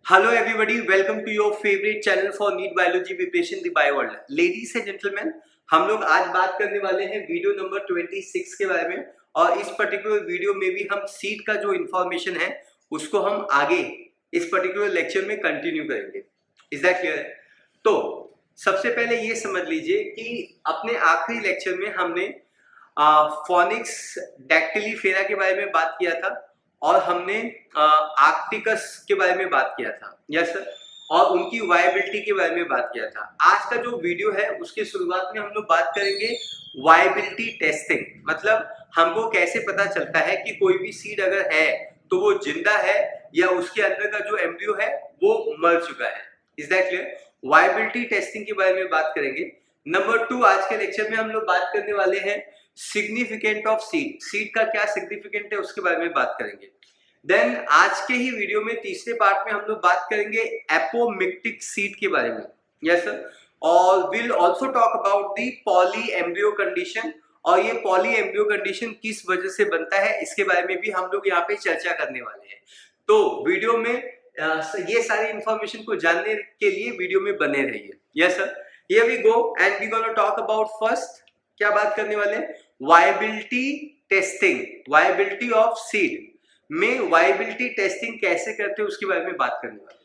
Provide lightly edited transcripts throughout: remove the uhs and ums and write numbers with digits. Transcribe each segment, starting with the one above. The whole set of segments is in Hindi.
Hello everybody, welcome to your favorite channel for NEET Biology Preparation, the Bio World. Ladies and gentlemen, हम लोग आज बात करने वाले हैं वीडियो नंबर 26 के बारे में और इस पर्टिकुलर वीडियो में भी हम सीड का जो इन्फॉर्मेशन है उसको हम आगे इस पर्टिकुलर लेक्चर में कंटिन्यू करेंगे। Is that clear? तो सबसे पहले ये समझ लीजिए कि अपने आखिरी लेक्चर में हमने फोनिक्स डैक्टिलीफेरा के बारे में बात किया था और हमने आर्कटिकस के बारे में बात किया था, यस सर, और उनकी वायबिलिटी के बारे में बात किया था। आज का जो वीडियो है उसके शुरुआत में हम लोग बात करेंगे वायबिलिटी टेस्टिंग, मतलब हमको कैसे पता चलता है कि कोई भी सीड अगर है तो वो जिंदा है या उसके अंदर का जो एम्ब्रियो है वो मर चुका है। Is that clear? Viability testing के बारे में बात करेंगे। नंबर 2, आज के लेक्चर में हम लोग बात करने वाले हैं सिग्निफिकेंट ऑफ सीड, सीड का क्या सिग्निफिकेंट है उसके बारे में बात करेंगे। देन आज के ही वीडियो में तीसरे पार्ट में हम लोग बात करेंगे एपोमिक्टिक सीड के बारे में, यस सर, और will also talk about the poly embryo condition, और ये पॉली एम्ब्रियो कंडीशन किस वजह से बनता है इसके बारे में भी हम लोग यहाँ पे चर्चा करने वाले हैं। तो वीडियो में ये सारी इंफॉर्मेशन को जानने के लिए वीडियो में बने रहिए। Yes sir, here we go and we gonna talk about first, क्या बात करने वाले हैं, viability testing, viability of seed में वायबिलिटी टेस्टिंग कैसे करते हैं उसके बारे में बात करने वाले।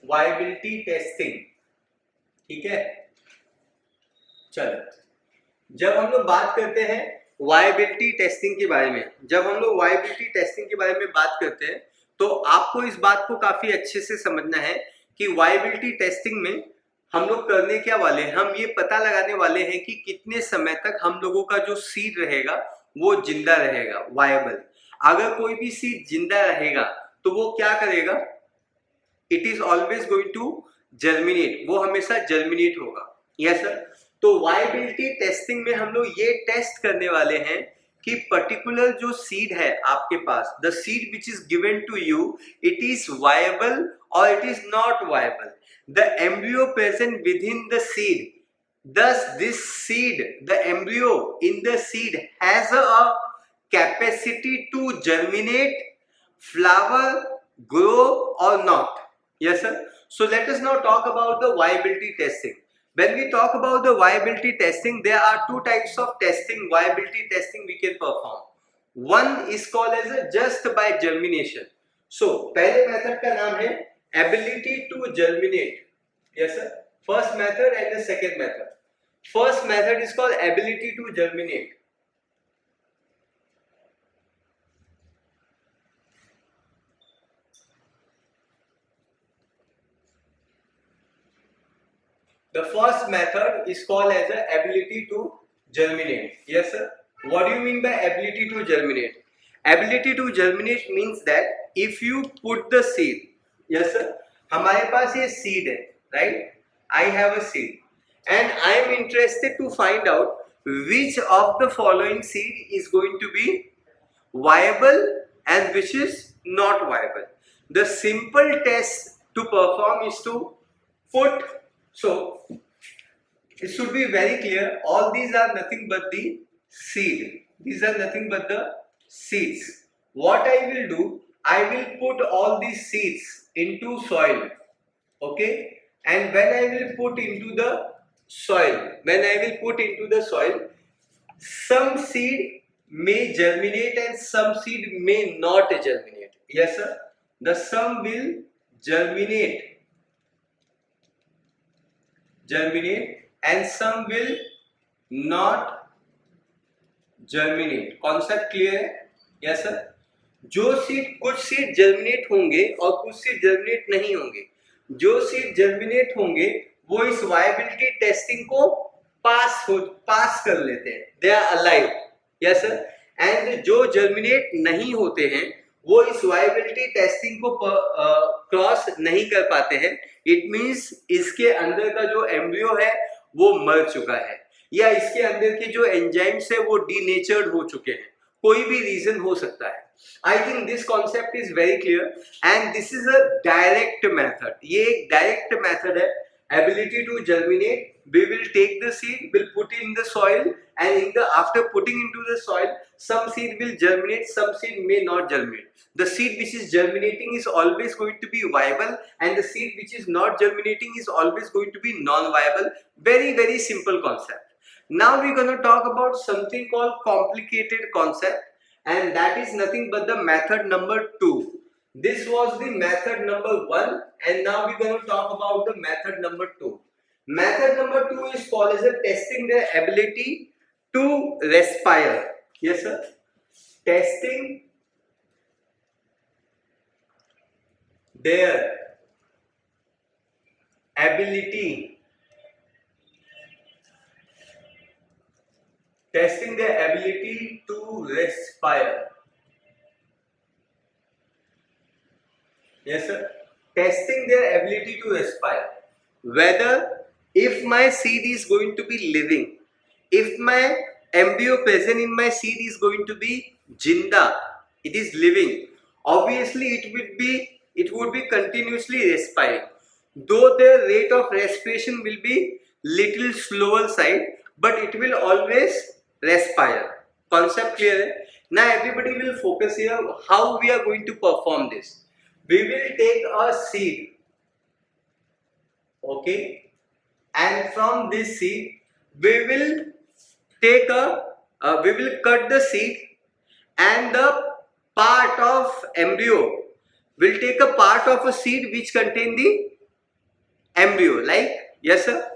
वायबिलिटी टेस्टिंग, ठीक है। चलो, जब हम लोग बात करते हैं वायबिलिटी टेस्टिंग के बारे में, जब हम लोग वायबिलिटी टेस्टिंग के बारे में बात करते हैं तो आपको इस बात को काफी अच्छे से समझना है कि वायबिलिटी टेस्टिंग में हम लोग करने क्या वाले हैं, हम ये पता लगाने वाले हैं कि कितने समय तक हम लोगों का जो सीड रहेगा वो जिंदा रहेगा, वायबल। अगर कोई भी सीड जिंदा रहेगा तो वो क्या करेगा, it is always going to germinate, वो हमेशा जर्मिनेट होगा। यस सर, तो वायबिलिटी टेस्टिंग में हम लोग ये टेस्ट करने वाले हैं कि पर्टिकुलर जो सीड है आपके पास, the seed which is given to you, it is viable और it is not viable. The embryo present within the seed, thus this seed, the embryo in the seed has a capacity to germinate, flower, grow or not. Yes sir, so let us now talk about the viability testing. When we talk about the viability testing, there are two types of testing, viability testing we can perform. One is called as a just by germination. So पहले मेथड का नाम है ability to germinate. Yes sir, first method and the second method. First method is called ability to germinate. The first method is called as a ability to germinate. Yes sir, what do you mean by ability to germinate? Ability to germinate means that if you put the seed, yes sir, हमारे पास ये seed है, right? I have a seed and I am interested to find out which of the following seed is going to be viable and which is not viable. The simple test to perform is to put, so it should be very clear, all these are nothing but the seed, these are nothing but the seeds. What I will do, I will put all these seeds into soil, okay, and when I will put into the soil, when I will put into the soil, some seed may germinate and some seed may not germinate. Yes sir, the some will germinate and some will not germinate. Concept clear है? यस सर, जो सीड, कुछ सीड जर्मिनेट होंगे और कुछ सीड जर्मिनेट नहीं होंगे। जो सीड जर्मिनेट होंगे वो इस वायबिलिटी टेस्टिंग को पास कर लेते हैं, they are alive. Yes sir, and जो जर्मिनेट नहीं होते हैं वो इस वायबिलिटी टेस्टिंग को क्रॉस नहीं कर पाते हैं। इट मींस इसके अंदर का जो एम्ब्रियो है वो मर चुका है या इसके अंदर के जो एंजाइम्स है वो डीनेचर्ड हो चुके हैं, कोई भी रीजन हो सकता है। I think this concept is very clear and this is a direct method, ये एक डायरेक्ट मेथड है ability to germinate. We will take the seed, will put in the soil, and after putting into the soil, some seed will germinate, some seed may not germinate. The seed which is germinating is always going to be viable, and the seed which is not germinating is always going to be non-viable. Very, very simple concept. Now we're going to talk about something called complicated concept, and that is nothing but the method number 2. This was the method number 1, and now we're going to talk about the method number 2. Method number 2 is called as a testing their ability to respire. Yes, sir. Testing their ability. Testing their ability to respire. Yes, sir. Testing their ability to respire. Whether if my seed is going to be living, if my embryo present in my seed is going to be jinda, it is living. Obviously, it would be continuously respiring. Though the rate of respiration will be little slower side, but it will always respire. Concept clear? Hai? Now everybody will focus here how we are going to perform this. We will take a seed, okay, and from this seed we will take we will cut the seed, and the part of embryo will take a part of a seed which contain the embryo, like, yes sir,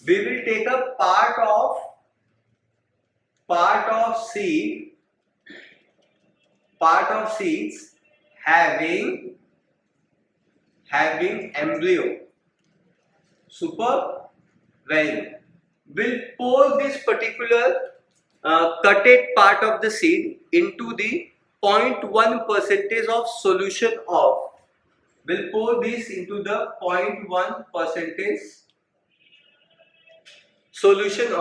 we will take a part of seeds having embryo. Super, very good. We'll pour this particular cutted part of the seed into the 0.1 percentage of solution of. We'll pour this into the 0.1 percentage solution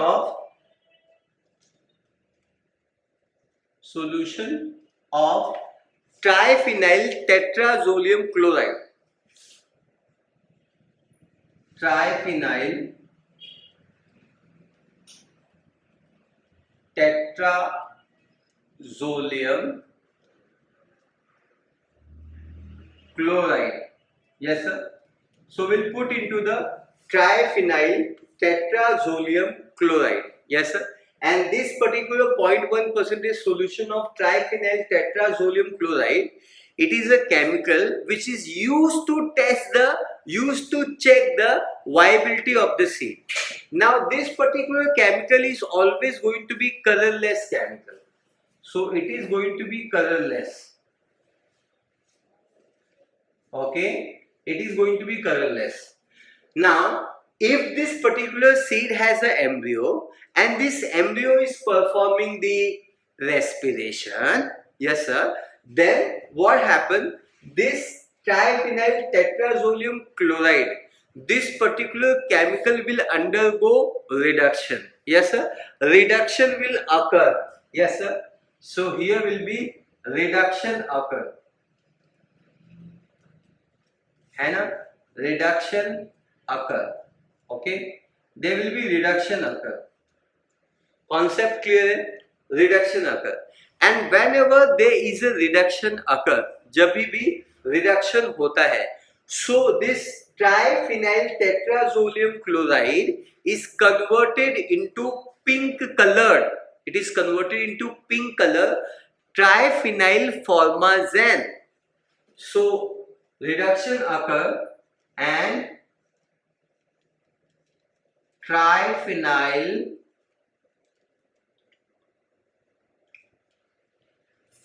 of triphenyl tetrazolium chloride. Triphenyl tetrazolium chloride. Yes sir. So we'll put into the triphenyl tetrazolium chloride. Yes sir. And this particular 0.1 percentage solution of triphenyl tetrazolium chloride, it is a chemical which is used to check the viability of the seed. Now this particular chemical is always going to be colorless chemical. So it is going to be colorless. Okay, it is going to be colorless. Now if this particular seed has an embryo and this embryo is performing the respiration, yes sir, then what happens? This triphenyl tetrazolium chloride, this particular chemical will undergo reduction. Yes sir, reduction will occur. Yes sir. So here will be reduction occur. है ना, reduction occur. Okay, there will be reduction occur. Concept clear है? Reduction occur. And whenever there is a reduction occur, जब भी reduction होता है, so this triphenyl tetrazolium chloride is converted into pink colored. It is converted into pink color triphenyl formazan. So reduction occur and triphenyl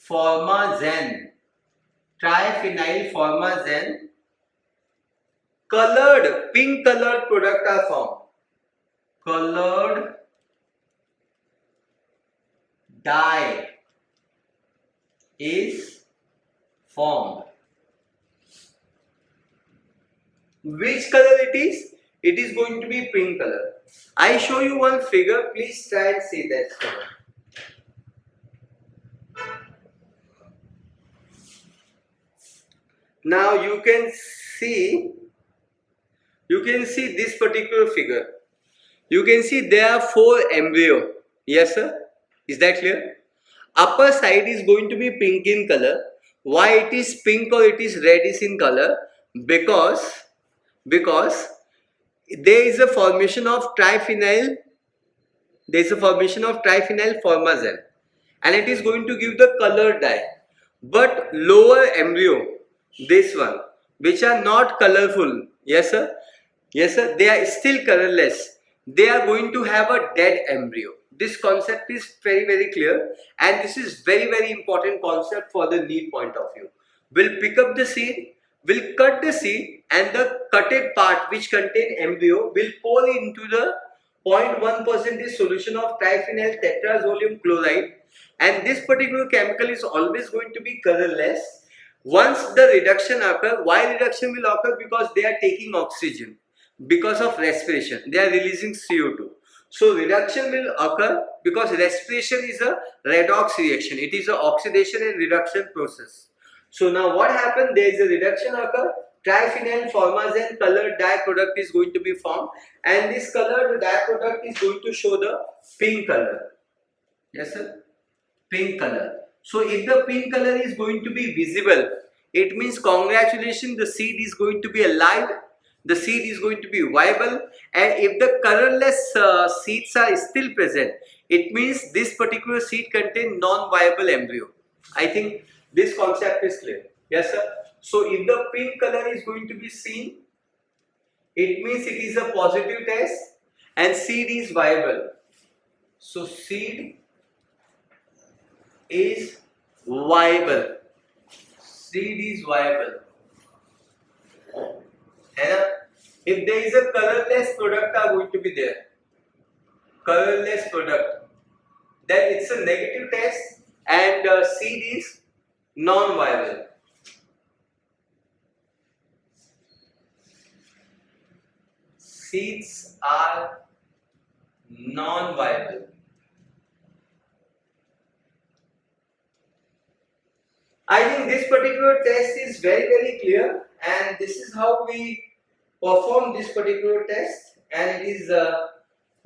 formazan colored, pink colored product are formed. Colored dye is formed. Which color it is? It is going to be pink color. I show you one figure. Please try and see that figure. Now you can see you can see this particular figure. You can see there are 4 embryo. Yes sir, is that clear? Upper side is going to be pink in color. Why it is pink or it is reddish in color? Because there is a formation of triphenyl formazole, and it is going to give the color dye. But lower embryo, this one, which are not colorful, yes sir, they are still colorless. They are going to have a dead embryo. This concept is very clear, and this is very important concept for the NEET point of view. We'll pick up the seed, will cut the seed, and the cutted part which contain embryo will pour into the 0.1% solution of triphenyl tetrazolium chloride, and this particular chemical is always going to be colorless. Once the reduction occurs, why reduction will occur? Because they are taking oxygen, because of respiration they are releasing CO2. So reduction will occur because respiration is a redox reaction. It is an oxidation and reduction process. So now what happened? There is a reduction occur. Triphenyl formazole colored dye product is going to be formed, and this colored dye product is going to show the pink color. Yes sir, pink color. So if the pink color is going to be visible, it means congratulations, the seed is going to be alive, the seed is going to be viable. And if the colorless seeds are still present, it means this particular seed contains non-viable embryo. I think this concept is clear. Yes sir. So if the pink color is going to be seen, it means it is a positive test and seed is viable. So seed is viable. Seed is viable. And if there is a colorless product are going to be there, colorless product, then it's a negative test and seed is non-viable. Seeds are non-viable. I think this particular test is very clear, and this is how we perform this particular test, and it is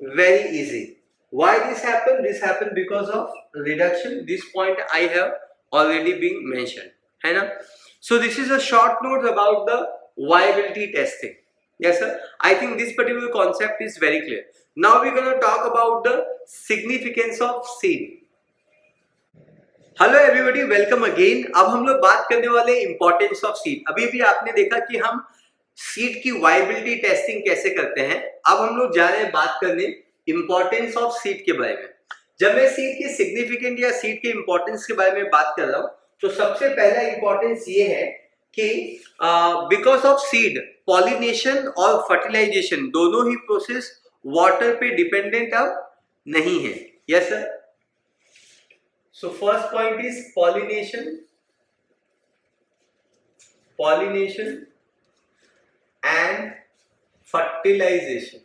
very easy. Why this happened? This happened because of reduction. This point I have already been mentioned. So this is a short note about the viability testing. Yes sir, I think this particular concept is very clear. Now we're going to talk about the significance of seed. Hello everybody, welcome again. अब हम लोग बात करने वाले इंपॉर्टेंस ऑफ सीड। अभी भी आपने देखा कि हम सीड की वायबिलिटी टेस्टिंग कैसे करते हैं। अब हम लोग जा रहे हैं बात करने इंपॉर्टेंस ऑफ सीड के बारे में। जब मैं सीड के सिग्निफिकेंट या सीड के इंपॉर्टेंस के बारे में बात कर रहा हूं, तो सबसे पहला इंपॉर्टेंस ये है कि बिकॉज ऑफ सीड पॉलिनेशन और फर्टिलाइजेशन दोनों ही प्रोसेस वाटर पे डिपेंडेंट अब नहीं है। Yes sir. So first point is pollination and fertilization.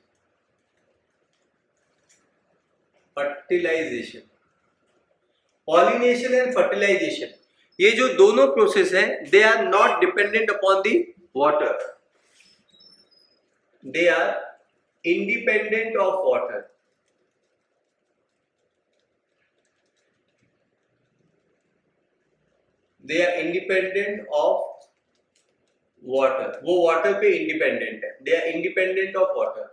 Pollination and fertilization, ये जो दोनों प्रोसेस हैं, they are not dependent upon the water. They are independent of water. They are independent of water. वो water पे independent है. They are independent of water.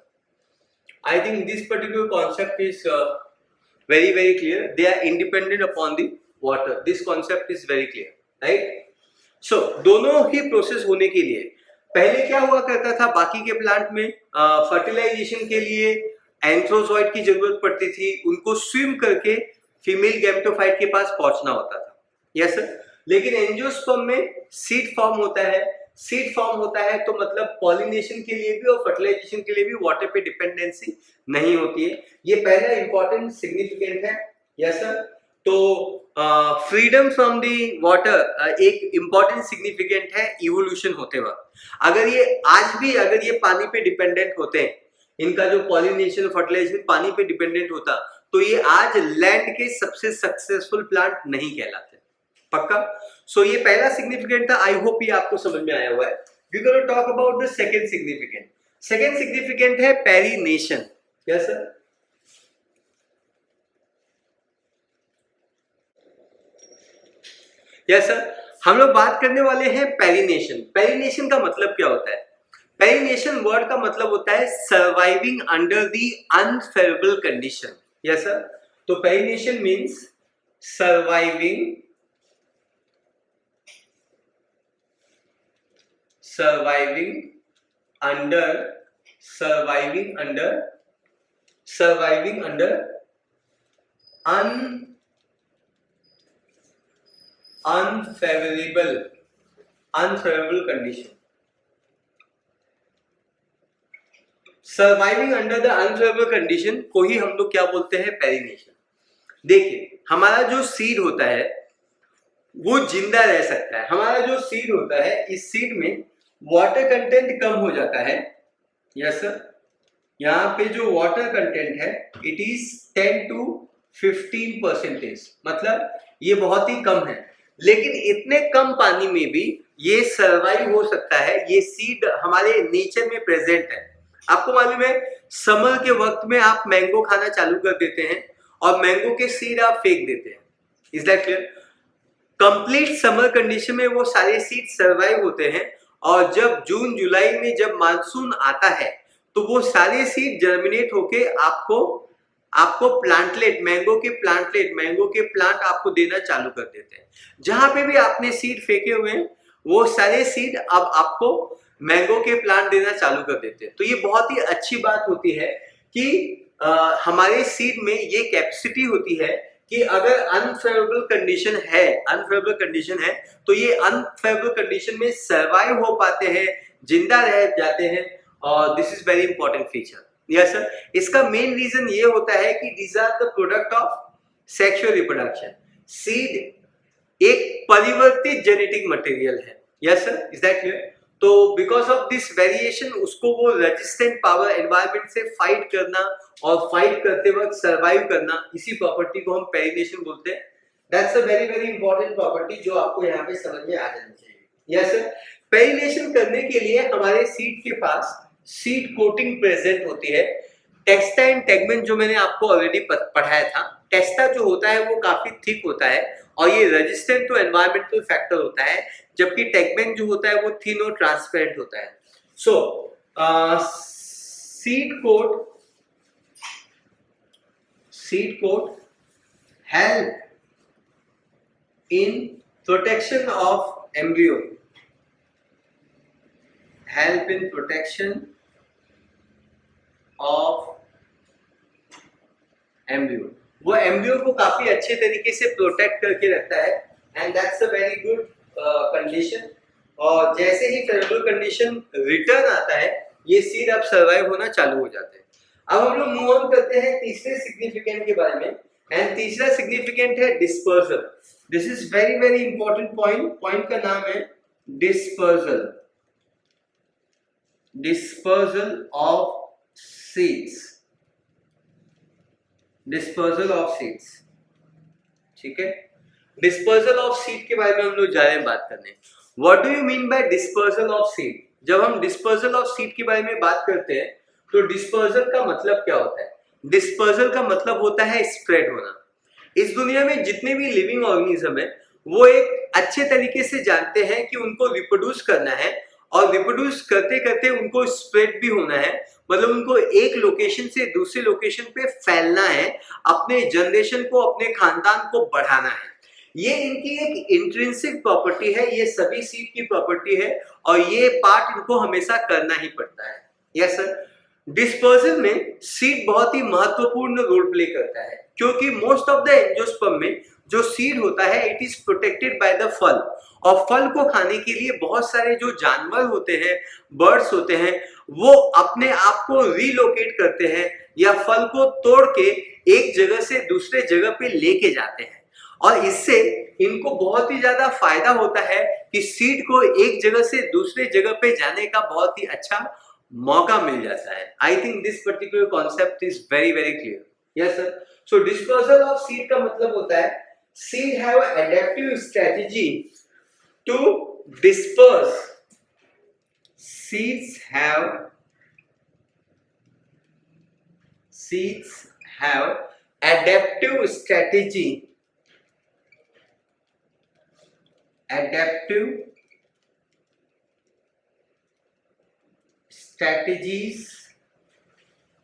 I think this particular concept is very clear. They are independent upon the water. This concept is very clear, right? So दोनों ही प्रोसेस होने के लिए पहले क्या हुआ करता था, बाकी के प्लांट में फर्टिलाइजेशन के लिए एंथ्रोजॉइड की जरूरत पड़ती थी। उनको स्विम करके फीमेल गैमेटोफाइट के पास पहुंचना होता था। Yes sir. लेकिन एंजियोस्पर्म में सीड फॉर्म होता है। सीड फॉर्म होता है तो मतलब पॉलिनेशन के लिए भी और फर्टिलाइजेशन के लिए भी वाटर पे डिपेंडेंसी नहीं होती है। ये पहला इंपॉर्टेंट सिग्निफिकेंट है। Yes sir. तो फ्रीडम फ्रॉम दी वाटर एक इंपॉर्टेंट सिग्निफिकेंट है इवोल्यूशन होते वक्त। अगर ये पानी पे डिपेंडेंट होते हैं, इनका जो पॉलिनेशन फर्टिलाइजेशन पानी पे डिपेंडेंट होता, तो ये आज लैंड के सबसे सक्सेसफुल प्लांट नहीं कहलाते। पक्का। सो ये पहला सिग्निफिकेंट था। आई होप ये आपको समझ में आया हुआ है। We gonna talk about the second significant. Second significant है perennation. Yes sir, yes sir, हम लोग बात करने वाले हैं पेरिनेशन। पेरिनेशन का मतलब क्या होता है? पेरिनेशन वर्ड का मतलब होता है surviving under the unfavourable condition. Yes sir, तो perennation means surviving under unfavourable condition. Surviving under the unfavourable condition को ही हम लोग क्या बोलते हैं? पेरिनेशन। देखिए, हमारा जो सीड होता है वो जिंदा रह सकता है। हमारा जो सीड होता है, इस सीड में वाटर कंटेंट कम हो जाता है। यस सर, यहाँ पे जो वाटर कंटेंट है इट इज 10 to 15%, मतलब ये बहुत ही कम है। लेकिन इतने कम पानी में भी ये सर्वाइव हो सकता है। ये सीड हमारे नेचर में प्रेजेंट है। आपको मालूम है, समर के वक्त में आप मैंगो खाना चालू कर देते हैं और मैंगो के सीड आप फेंक देते हैं। Is that clear? Complete summer condition में वो सारे सीड सर्वाइव होते हैं और जब जून जुलाई में जब मानसून आता है तो वो सारे सीड जर्मिनेट होके आपको प्लांटलेट, मैंगो के प्लांट आपको देना चालू कर देते हैं। जहां पे भी आपने सीड फेंके हुए हैं वो सारे सीड अब आपको मैंगो के प्लांट देना चालू कर देते हैं। तो ये बहुत ही अच्छी बात होती है कि हमारे सीड में ये कैपेसिटी होती है कि अगर अनफेवरेबल कंडीशन है तो ये अनफेवरेबल कंडीशन में सर्वाइव हो पाते हैं, जिंदा रह जाते हैं। और this is very important feature. Yes sir, इसका मेन रीजन ये होता है कि these are the product of sexual reproduction. Seed एक परिवर्तित जेनेटिक मटेरियल है। Yes sir, is that clear? तो बिकॉज ऑफ दिस वेरिएशन उसको वो रेजिस्टेंट पावर एनवायरमेंट से फाइट करना और फाइट करते वक्त सर्वाइव करना, इसी प्रॉपर्टी को हम पेरिनेशन बोलते हैं। That's a very very important property जो आपको यहाँ पे समझ में आ जानी चाहिए। यस सर, पेरिनेशन करने के लिए हमारे सीड के पास सीड कोटिंग प्रेजेंट होती है। टेक्स्टा एंड टेगमेंट जो मैंने आपको ऑलरेडी पढ़ाया था। टेक्स्टा जो होता है वो काफी थिक होता है और ये रेजिस्टेंट टू एनवायरमेंटल फैक्टर होता है, जबकि टेगमेंट जो होता है वो थिन और ट्रांसपेरेंट होता है। So seed coat help in protection of embryo, वो एम्ब्रियो को काफी अच्छे तरीके से प्रोटेक्ट करके रखता है and that's a very good condition. और जैसे ही फेवरेबल कंडीशन रिटर्न आता है ये सीड अब सर्वाइव होना चालू हो जाते हैं। अब हम लोग मूव ऑन करते हैं तीसरे सिग्निफिकेंट के बारे में एंड तीसरा सिग्निफिकेंट है dispersal. This is very very important point का नाम है डिस्पर्सल ऑफ सीड्स। ठीक है, डिस्पर्सल ऑफ सीड के बारे में हम लोग जा रहे हैं बात करने। What do you mean bye dispersal of seed? जब हम डिस्पर्सल ऑफ सीड के बारे में बात करते हैं तो डिस्पर्सल का मतलब क्या होता है? डिस्पर्सल का मतलब होता है स्प्रेड होना। इस दुनिया में जितने भी लिविंग ऑर्गेनिज्म है वो एक अच्छे तरीके से जानते हैं कि उनको रिप्रोड्यूस करना है और रिप्रोड्यूस करते करते उनको स्प्रेड भी होना है, मतलब उनको एक लोकेशन से दूसरे लोकेशन पे फैलना है, अपने जनरेशन को, अपने खानदान को बढ़ाना है। ये इनकी एक इंट्रिंसिक प्रॉपर्टी है, ये सभी सीड की प्रॉपर्टी है और ये पार्ट इनको हमेशा करना ही पड़ता है। यस सर, डिस्पर्सल में सीड बहुत ही महत्वपूर्ण रोल प्ले करता है क्योंकि मोस्ट ऑफ द एंजियोस्पर्म में जो सीड होता है it is protected by the फल, और फल को खाने के लिए बहुत सारे जो जानवर होते हैं, बर्ड्स होते हैं, वो अपने आप को रिलोकेट करते हैं या फल को तोड़ के एक जगह से दूसरे जगह पे लेके जाते हैं और इससे इनको बहुत ही ज्यादा फायदा होता है कि सीड को एक जगह से दूसरे जगह पे जाने का बहुत ही अच्छा मौका मिल जाता है। I think this particular concept is very very clear. Yes sir, so dispersal of seed का मतलब होता है seed have adaptive strategy to disperse. Seeds have seeds have adaptive strategies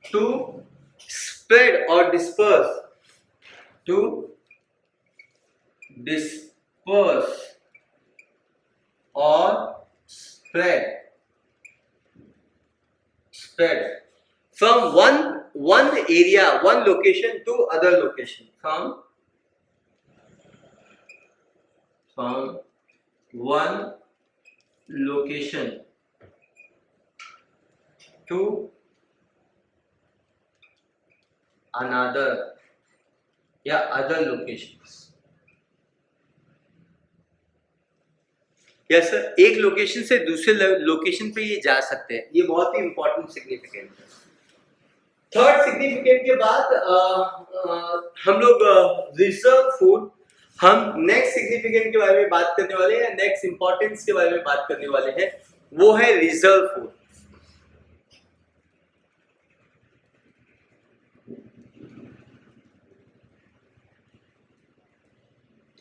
to spread or disperse or spread from one area, one location to other location, from one location to another या other locations. यस सर, एक लोकेशन से दूसरे लोकेशन पे ये जा सकते हैं, ये बहुत ही इंपॉर्टेंट सिग्निफिकेंट है। थर्ड सिग्निफिकेंट के बाद हम लोग रिजर्व फूड, हम नेक्स्ट सिग्निफिकेंट के बारे में बात करने वाले हैं, नेक्स्ट इंपॉर्टेंस के बारे में बात करने वाले हैं, वो है रिजर्व फूड।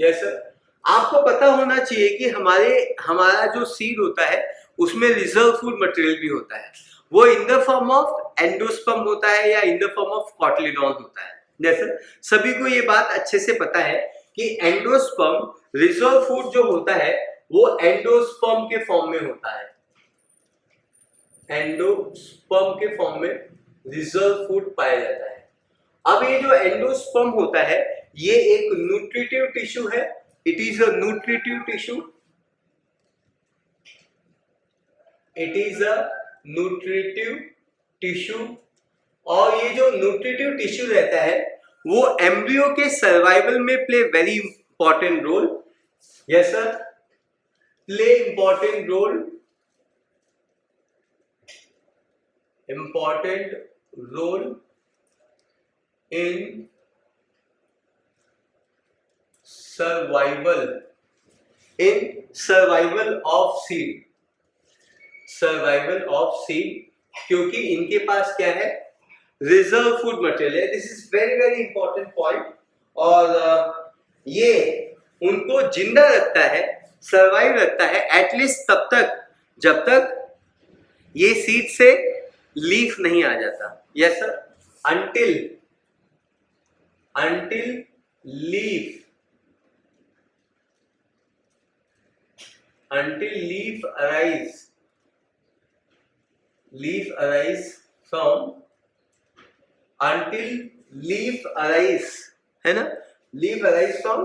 यस सर, आपको पता होना चाहिए कि हमारा जो सीड होता है उसमें रिजर्व फूड मटेरियल भी होता है, वो in the form of endosperm होता है या in the form of cotyledon होता है। जैसे सभी को ये बात अच्छे से पता है कि एंडोस्पर्म रिजर्व फूड जो होता है वो एंडोस्पर्म के फॉर्म में होता है, एंडोस्पर्म के फॉर्म में रिजर्व फूड पाया जाता है। अब ये जो एंडोस्पर्म होता है ये एक न्यूट्रिटिव टिश्यू है, it is a nutritive tissue, it is a nutritive tissue. और ये जो न्यूट्रिटिव टिश्यू रहता है वो एम्ब्रियो के सर्वाइवल में play very important role. Yes sir, play important role in survival of seed, क्योंकि इनके पास क्या है, रिजर्व फूड मटेरियल है। This is very very important point, और ये उनको जिंदा रखता है, सर्वाइव रखता है एटलीस्ट तब तक जब तक ये सीड से लीफ नहीं आ जाता। Yes sir, until leaf arise है ना, leaf arise from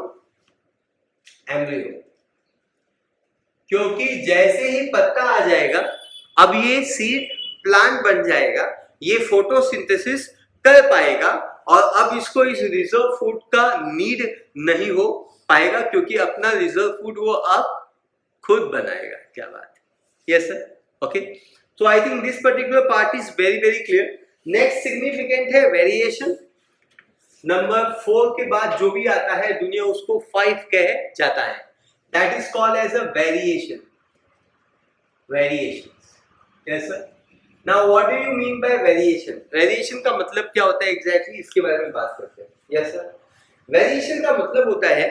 embryo। क्योंकि जैसे ही पत्ता आ जाएगा अब ये सीड प्लांट बन जाएगा, ये फोटोसिंथेसिस कर पाएगा और अब इसको इस रिजर्व फूड का नीड नहीं हो पाएगा, क्योंकि अपना रिजर्व फूड वो आप खुद बनाएगा। क्या बात है। Yes sir, okay, so I think this particular part is very very clear. Next significant है वेरिएशन। नंबर 4 के बाद जो भी आता है दुनिया उसको 5 कह जाता है, that is called as a variation. Yes sir, now what do you mean by variation? Variation का मतलब क्या होता है एग्जैक्टली, इसके बारे में बात करते हैं। यस सर, वेरिएशन का मतलब होता है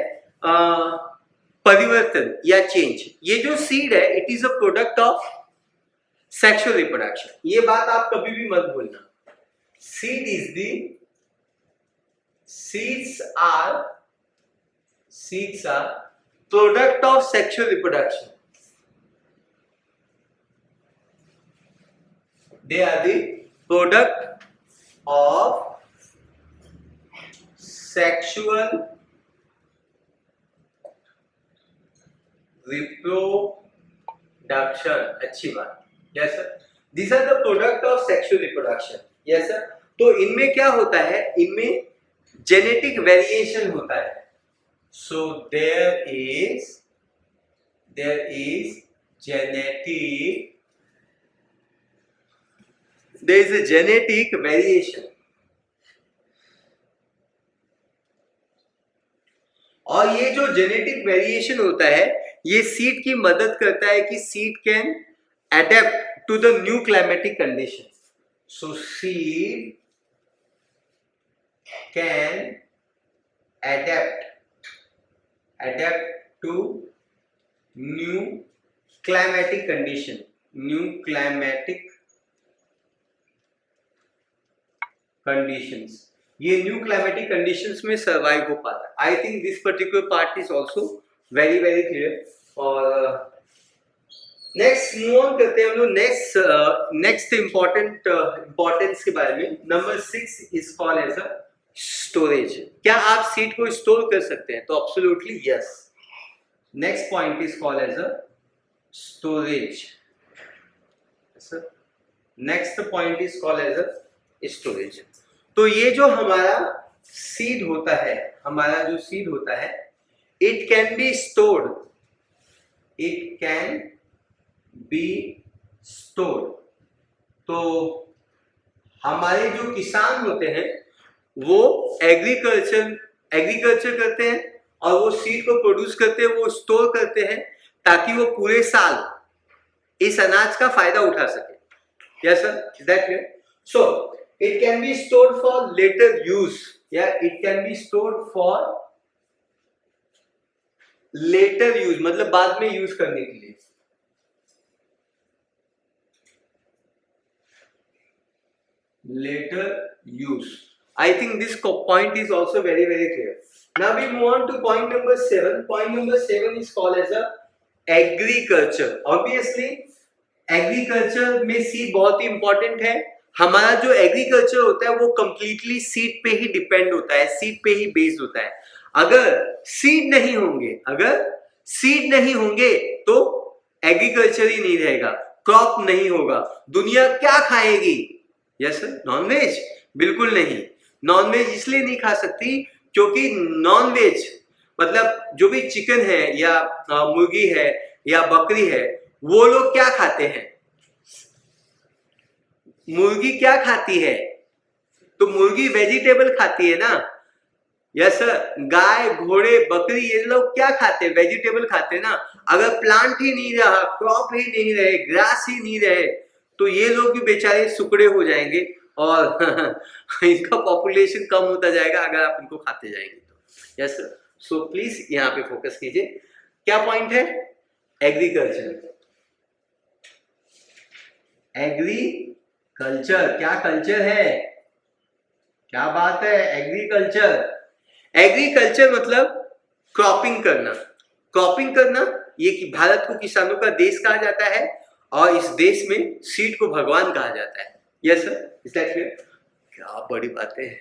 परिवर्तन या चेंज। ये जो सीड है it is a product of sexual reproduction. ये बात आप कभी भी मत भूलना। Seeds are product of sexual reproduction. They are the product of sexual reproduction. अच्छी बात। Yes sir, these are the product of sexual reproduction. Yes sir, तो इनमें क्या होता है, इनमें जेनेटिक वेरिएशन होता है। So there is genetic variation, और ये जो जेनेटिक वेरिएशन होता है ये सीड की मदद करता है कि seed can adapt to the new climatic condition. So seed can adapt to new climatic condition, new climatic conditions. ये न्यू क्लाइमेटिक कंडीशंस में सर्वाइव हो पाता है. I think this particular part is also very very clear. और नेक्स्ट मूव ऑन करते हैं हम लोग नेक्स्ट इंपॉर्टेंस के बारे में. Number 6 is called as a storage. क्या आप सीड को स्टोर कर सकते हैं? तो absolutely yes. Next point is called as a storage. Next point is called as a storage. तो ये जो हमारा सीड होता है, इट कैन बी स्टोर्ड, तो हमारे जो किसान होते हैं वो एग्रीकल्चर करते हैं और वो सीड को प्रोड्यूस करते हैं, वो स्टोर करते हैं ताकि वो पूरे साल इस अनाज का फायदा उठा सके. Yes sir, is that clear? So it can be stored for later use. it can be stored for later use, मतलब बाद में यूज करने के लिए. Later use. I think this point is also very very clear. Now we move on to point number 7. Point number 7 is called as a agriculture. Obviously agriculture में सीड बहुत ही इंपॉर्टेंट है. हमारा जो एग्रीकल्चर होता है वो कंप्लीटली सीड पे ही डिपेंड होता है, सीड पे ही बेस्ड होता है. अगर सीड नहीं होंगे तो एग्रीकल्चर ही नहीं रहेगा, क्रॉप नहीं होगा. दुनिया क्या खाएगी? Yes sir, nonveg? बिल्कुल नहीं. नॉनवेज इसलिए नहीं खा सकती क्योंकि नॉनवेज मतलब जो भी चिकन है या मुर्गी है या बकरी है, वो लोग क्या खाते हैं? मुर्गी क्या खाती है? तो मुर्गी वेजिटेबल खाती है ना. Yes sir. गाय, घोड़े, बकरी ये लोग क्या खाते हैं? वेजिटेबल खाते हैं ना. अगर प्लांट ही नहीं रहा, क्रॉप ही नहीं रहे, ग्रास ही नहीं रहे, तो ये लोग भी बेचारे सुकड़े हो जाएंगे और इनका पॉपुलेशन कम होता जाएगा अगर आप इनको खाते जाएंगे तो. Yes sir. सो प्लीज यहाँ पे फोकस कीजिए. क्या पॉइंट है? एग्रीकल्चर. एग्रीकल्चर क्या कल्चर है? क्या बात है? एग्रीकल्चर मतलब क्रॉपिंग करना. ये कि भारत को किसानों का देश कहा जाता है और इस देश में सीड को भगवान कहा जाता है. Yes sir, is that clear? क्या बड़ी बातें हैं.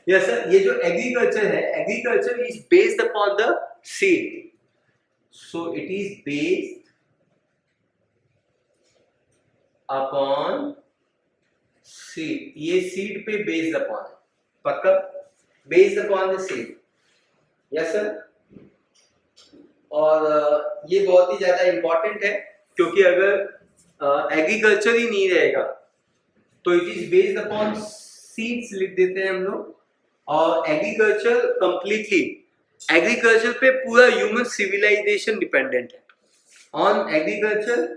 Yes sir. ये जो एग्रीकल्चर है, agriculture is based upon the seed. So it is based upon seed. ये सीड पे बेस्ड अपॉन है. पक्का? Based upon the seed. Yes sir. और ये बहुत ही ज्यादा इंपॉर्टेंट है क्योंकि अगर एग्रीकल्चर ही नहीं रहेगा तो it is based upon seeds लिख देते हैं हम लोग. और एग्रीकल्चर कंप्लीटली, एग्रीकल्चर पे पूरा ह्यूमन सिविलाइजेशन डिपेंडेंट है. On agriculture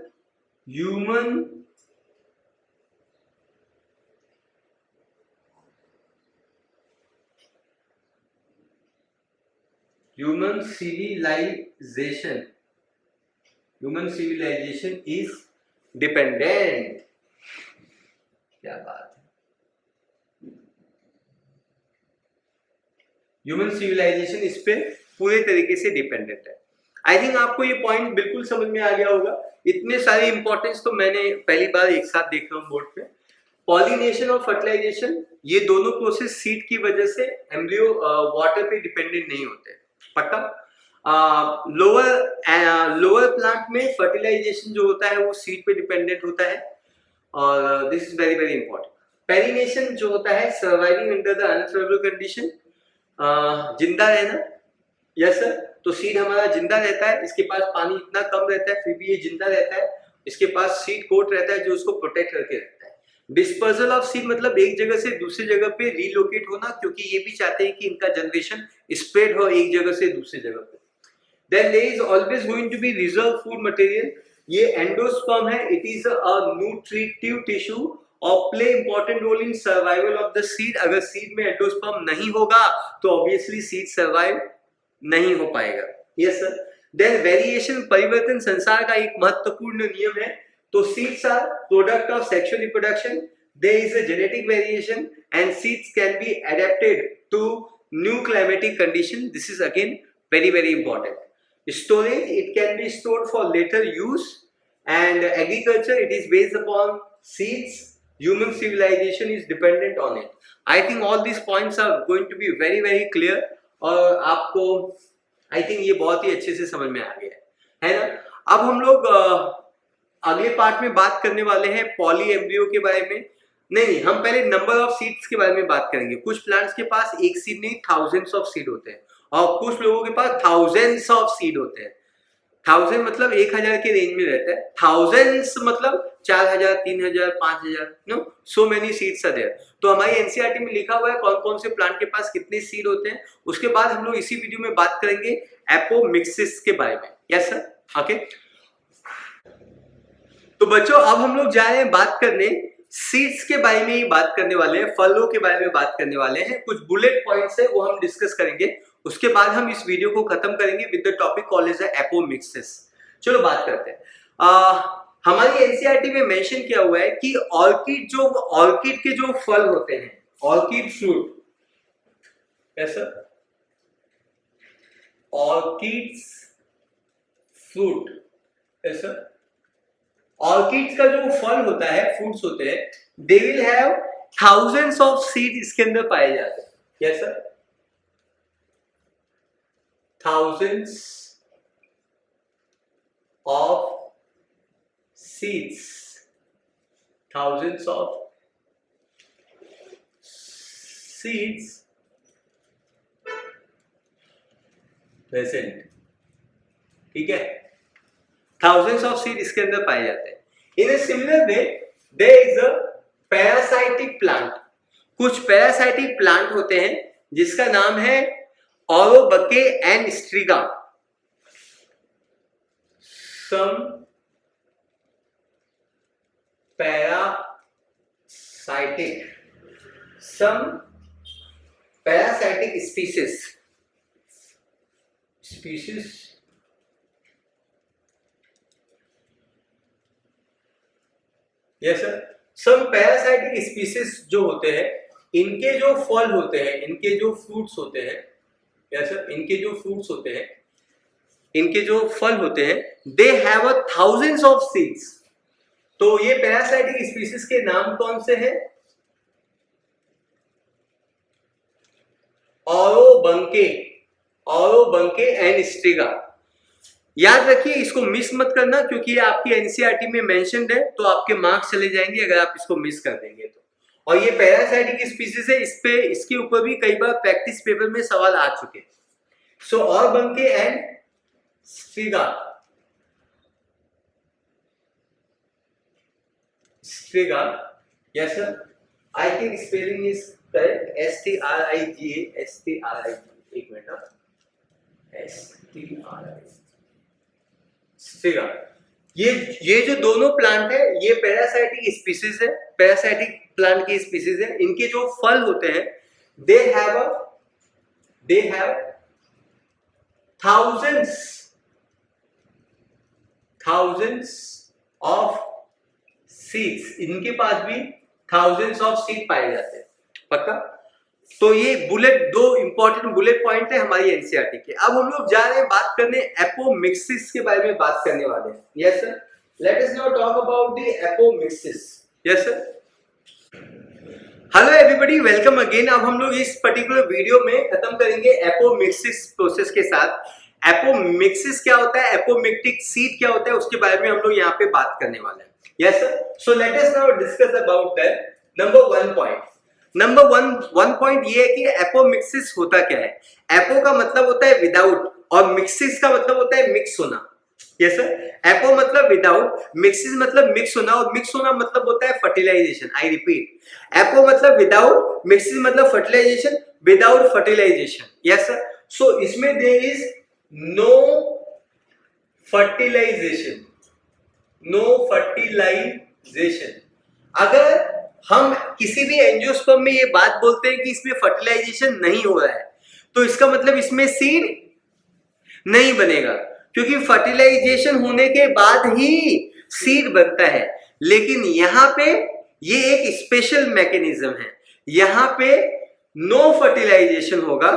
human civilization is dependent. क्या बात है. ह्यूमन सिविलाइजेशन इस पे पूरे तरीके से डिपेंडेंट है. आई थिंक आपको ये पॉइंट बिल्कुल समझ में आ गया होगा. इतने सारे इंपॉर्टेंस तो मैंने पहली बार एक साथ देख रहा हूँ बोर्ड पे. पॉलिनेशन और फर्टिलाइजेशन, ये दोनों प्रोसेस सीड की वजह से एम्ब्रियो वाटर पे डिपेंडेंट नहीं होते. पक्का? लोअर प्लांट में फर्टिलाइजेशन जो होता है वो सीड पे डिपेंडेंट होता है और this is very very important. Perennation जो होता है surviving under the unfavourable condition, जिंदा रहना. Yes sir. तो सीड हमारा जिंदा रहता है, इसके पास पानी इतना कम रहता है फिर भी ये जिंदा रहता है. इसके पास सीड कोट रहता है जो उसको प्रोटेक्ट करके रखता है. डिस्पर्सल ऑफ सीड मतलब एक जगह से दूसरी जगह पे रिलोकेट होना, क्योंकि ये भी चाहते हैं कि इनका जनरेशन स्प्रेड हो एक जगह से दूसरी जगह पे. Then there is always going to be reserve food material. ये एंडोस्पर्म है. It is a nutritive tissue और play important role in survival of the seed. अगर सीड में एंडोस्पर्म नहीं होगा तो ऑब्वियसली सीड सर्वाइव नहीं हो पाएगा। Yes sir. देन वेरिएशन, परिवर्तन संसार का एक महत्वपूर्ण नियम है। तो seeds are product of sexual reproduction, there is a genetic variation and seeds can be adapted to new climatic condition. This is again very important. Storage, it can be stored for later use, and agriculture, it is based upon seeds. Human civilization is dependent on it. I think all these points are going to be very clear और आपको I think ये बहुत ही अच्छे से समझ में आ गया है ना। अब हम लोग अगले पार्ट में बात करने वाले हैं पॉली एम्ब्रियो के बारे में। नहीं, हम पहले नंबर ऑफ सीड्स के बारे में बात करेंगे। कुछ प्लांट्स के पास एक सीड नहीं, थाउजेंड्स ऑफ सीड होते हैं और कुछ लोगों के पास थाउजेंड्स ऑफ सीड होते हैं। 1000 मतलब 1000 के रेंज में रहता है, थाउजेंड्स मतलब 4000, 3000, 5000, no so many seeds are there. तो हमारी एनसीईआरटी में लिखा हुआ है कौन कौन से प्लांट के पास कितने सीड होते हैं। उसके बाद हम लोग इसी वीडियो में बात करेंगे एपोमिक्सिस के बारे में। Yes sir, okay. तो बच्चों अब हम लोग जा रहे हैं बात करने सीड्स के बारे में ही बात करने वाले हैं, फलों के बारे में बात करने वाले हैं। कुछ बुलेट पॉइंट्स है वो हम डिस्कस करेंगे, उसके बाद हम इस वीडियो को खत्म करेंगे with the topic called as apomixis. चलो बात करते हैं। हमारी एनसीईआरटी में मेंशन किया हुआ है कि ऑर्किड के जो फल होते हैं, ऑर्किड फ्रूट, ऐसा ऑर्किड फ्रूट, ऐसा ऑर्किड्स का जो फल होता है, फ्रूट्स होते हैं, they will have thousands of seed इसके अंदर पाए जाते हैं। Yes sir, thousands of seeds, thousands of seeds present, ठीक है। thousands of seed इसके अंदर पाए जाते हैं। In a similar way, there is a parasitic plant। कुछ parasitic plant होते हैं जिसका नाम है Aurobucke and Striga. Some parasitic species. Yes sir. Some parasitic species जो होते हैं, इनके जो फल होते हैं, इनके जो फ्रूट्स होते हैं, यस सर, इनके जो फ्रूट्स होते हैं, इनके जो फल होते हैं, they have a thousands of seeds. तो ये पैरासाइटिक स्पीशीज के नाम कौन से हैं? औरोबंके एंड स्ट्रिगा। याद रखिए, इसको मिस मत करना क्योंकि ये आपकी एनसीईआरटी में मेंशन्ड है, तो आपके मार्क्स चले जाएंगे अगर आप इसको मिस कर देंगे तो। और ये पैरासाइटिक स्पीशीज है, इसके ऊपर भी कई बार प्रैक्टिस पेपर में सवाल आ चुके हैं। So Orobanche and striga, yes sir, I think spelling is correct, STRIGA, एक मिनट, स्ट्रिगा। ये जो दोनों प्लांट है, ये पैरासाइटिक स्पीशीज है, पैरासाइटिक प्लांट की स्पीशीज है। इनके जो फल होते हैं, they have thousands of seeds. इनके पास भी thousands ऑफ सीड पाए जाते हैं, पक्का। तो ये दो इंपॉर्टेंट बुलेट पॉइंट है हमारी एनसीईआरटी के। अब हम लोग जा रहे हैं बात करने एपोमिक्सिस के बारे में बात करने वाले हैं। Yes sir, let us now talk about the apomixis. Yes sir, hello everybody, welcome again. अब हम लोग इस पर्टिकुलर वीडियो में खत्म करेंगे एपोमिक्सिस प्रोसेस के साथ। एपोमिक्सिस क्या होता है, एपोमिक्टिक सीड क्या होता है, उसके बारे में हम लोग यहाँ पे बात करने वाले हैं। Yes sir, so let us now discuss about that. Number one point ये है कि एपोमिक्सिस होता क्या है। एपो का मतलब होता है विदाउट और मिक्सिस का मतलब होता है मिक्स होना। यस सर, एपो मतलब विदाउट, मिक्सिस मतलब मिक्स होना, और मिक्स होना मतलब होता है फर्टिलाइजेशन। आई रिपीट, एपो मतलब विदाउट, मिक्सिस मतलब fertilisation, without fertilisation. Yes sir, so इसमें देयर इज नो फर्टिलाइजेशन। अगर हम किसी भी एंजियोस्पर्म में ये बात बोलते हैं कि इसमें फर्टिलाइजेशन नहीं हो रहा है, तो इसका मतलब इसमें सीड नहीं बनेगा, क्योंकि फर्टिलाइजेशन होने के बाद ही सीड बनता है। लेकिन यहाँ पे ये एक स्पेशल मैकेनिज्म है, यहाँ पे नो फर्टिलाइजेशन होगा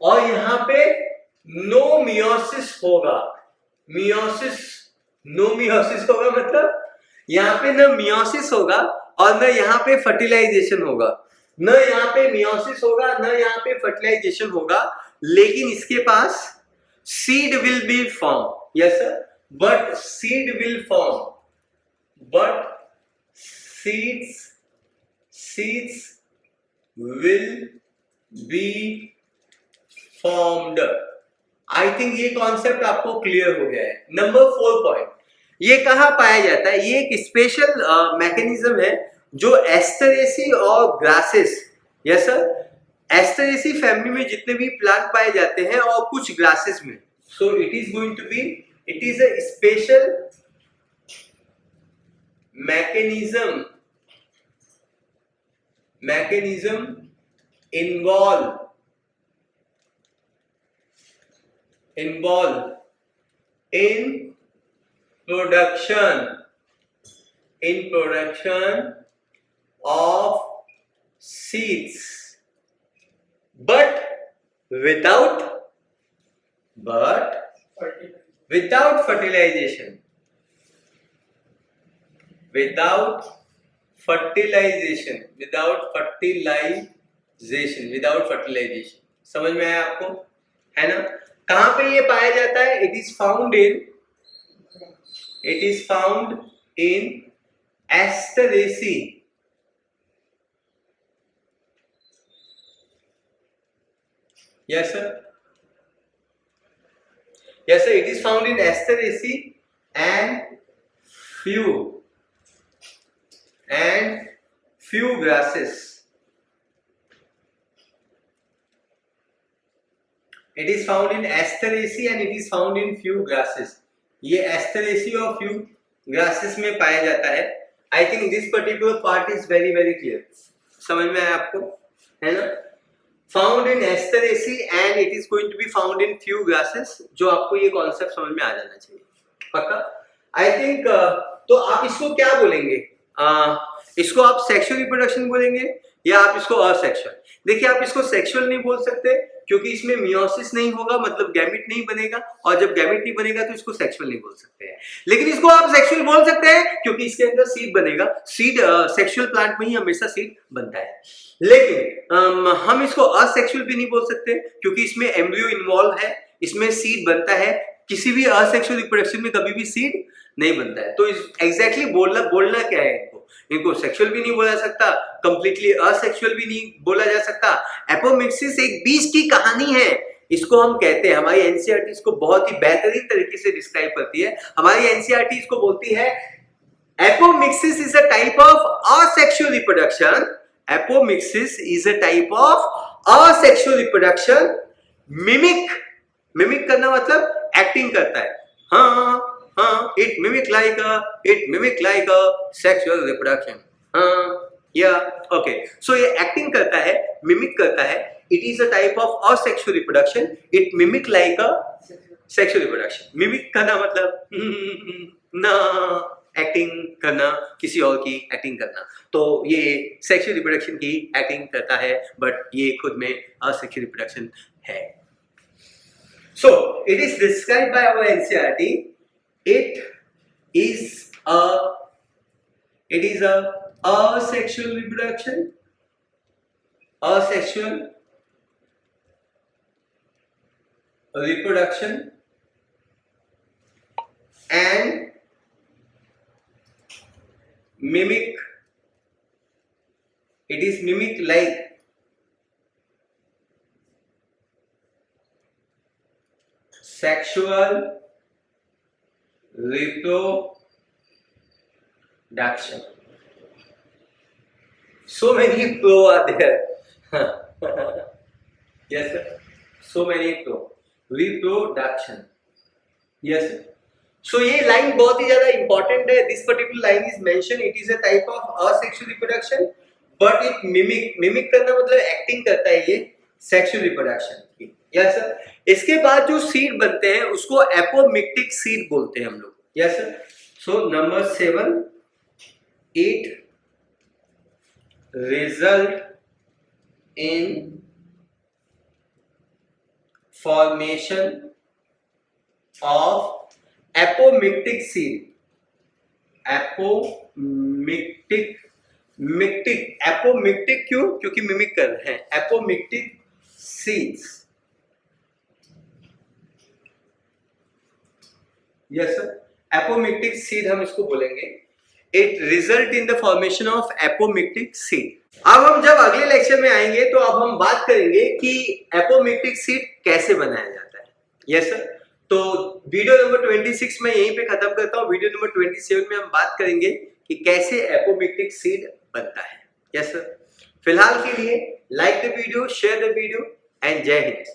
और यहाँ पे नो मियोसिस होगा। मियोसिस, नो मियोसिस होगा मतलब यहाँ पे न मियोसिस होगा और न यहाँ पे फर्टिलाइजेशन होगा, न यहाँ पे मियोसिस होगा न यहाँ पे फर्टिलाइजेशन होगा, लेकिन इसके पास seed will be form. Yes sir, but seed will form, but seeds will be formed। I think ये कॉन्सेप्ट आपको क्लियर हो गया है। नंबर 4 पॉइंट, ये कहाँ पाया जाता है? ये एक स्पेशल मैकेनिज्म है जो एस्टरेसी और grasses, yes sir, Asteraceae family में जितने भी प्लांट पाए जाते हैं और कुछ ग्रासेस में, so it is going to be, it is a special mechanism involved in production of seeds, but without fertilization, without fertilization। समझ में आया आपको, है ना? कहां पे ये पाया जाता है? It is found in Asteraceae. Yes sir, it is found in Asteraceae and few grasses। It is found in Asteraceae and it is found in few grasses। ये Asteraceae और few grasses में पाया जाता है। I think this particular part is very clear। समझ में आया आपको, है ना? Found in Asteraceae and it is going to be found in few grasses। जो आपको ये कॉन्सेप्ट समझ में आ जाना चाहिए, पक्का? I think तो आप इसको क्या बोलेंगे? इसको आप सेक्सुअल रिप्रोडक्शन बोलेंगे या आप इसको असेक्सुअल? देखिए, आप इसको सेक्सुअल नहीं बोल सकते क्योंकि इसमें मियोसिस नहीं होगा, मतलब गैमेट नहीं बनेगा, और जब गैमेट नहीं बनेगा तो इसको सेक्सुअल नहीं बोल सकते हैं। लेकिन इसको आप सेक्सुअल बोल सकते हैं क्योंकि इसके अंदर सीड बनेगा। सीड सेक्सुअल प्लांट में ही हमेशा सीड बनता है। लेकिन हम इसको असेक्सुअल भी नहीं बोल सकते क्योंकि इसमें एम्ब्रियो इन्वॉल्व है, इसमें सीड बनता है। किसी भी असेक्सुअल रिप्रोडक्शन में कभी भी सीड नहीं बनता है। तो एग्जैक्टली बोलना क्या है? इनको सेक्सुअल भी नहीं बोला सकता, कंप्लीटली असेक्सुअल भी नहीं बोला जा सकता। एपोमिक्सिस एक बीज की कहानी है, इसको हम कहते हैं। हमारी एनसीईआरटी इसको बहुत ही बेहतरीन तरीके से डिस्क्राइब करती है। हमारी एनसीईआरटी इसको बोलती है apomixis is a type of asexual reproduction. Apomixis is a type of asexual reproduction. Mimic करना मतलब एक्टिंग करता है। it mimic like a sexual reproduction। okay, so ये एक्टिंग करता है, मिमिक करता है। it is a type of asexual reproduction। it mimic like a sexual reproduction। Mimic करना मतलब ना एक्टिंग करना, किसी और की एक्टिंग करना। तो ये सेक्सुअल रिप्रोडक्शन की एक्टिंग करता है, बट ये खुद में असेक्सुअल रिप्रोडक्शन है। So it is described by our NCERT। It is a asexual reproduction, and mimic, it is mimic like sexual reproduction। So many pro are there। yes sir, so many pro reproduction। yes sir। So ये लाइन बहुत ही ज्यादा इंपॉर्टेंट है। This particular line is mention, it is a type of asexual reproduction but it mimic करना मतलब एक्टिंग करता है ये सेक्सुअल रिप्रोडक्शन की। Yes sir. इसके बाद जो सीड बनते हैं उसको एपोमिक्टिक सीड बोलते हैं हम लोग। Yes sir. So number 7, it result in formation of apomictic seed. Apomictic क्यों? क्योंकि मिमिक कर रहे हैं। apomictic seeds. Yes sir. apomictic seed हम इसको बोलेंगे। It result in the formation of apomictic seed. अब हम जब अगले लेक्चर में आएंगे तो अब हम बात करेंगे कि एपोमिक्टिक सीड कैसे बनाया जाता है। Yes sir. तो वीडियो नंबर 26 में यहीं पे खत्म करता हूँ। वीडियो नंबर 27 में हम बात करेंगे कि कैसे एपोमिक्टिक सीड बनता है। Yes sir. फिलहाल के लिए like the video, share the video and जय हिंद।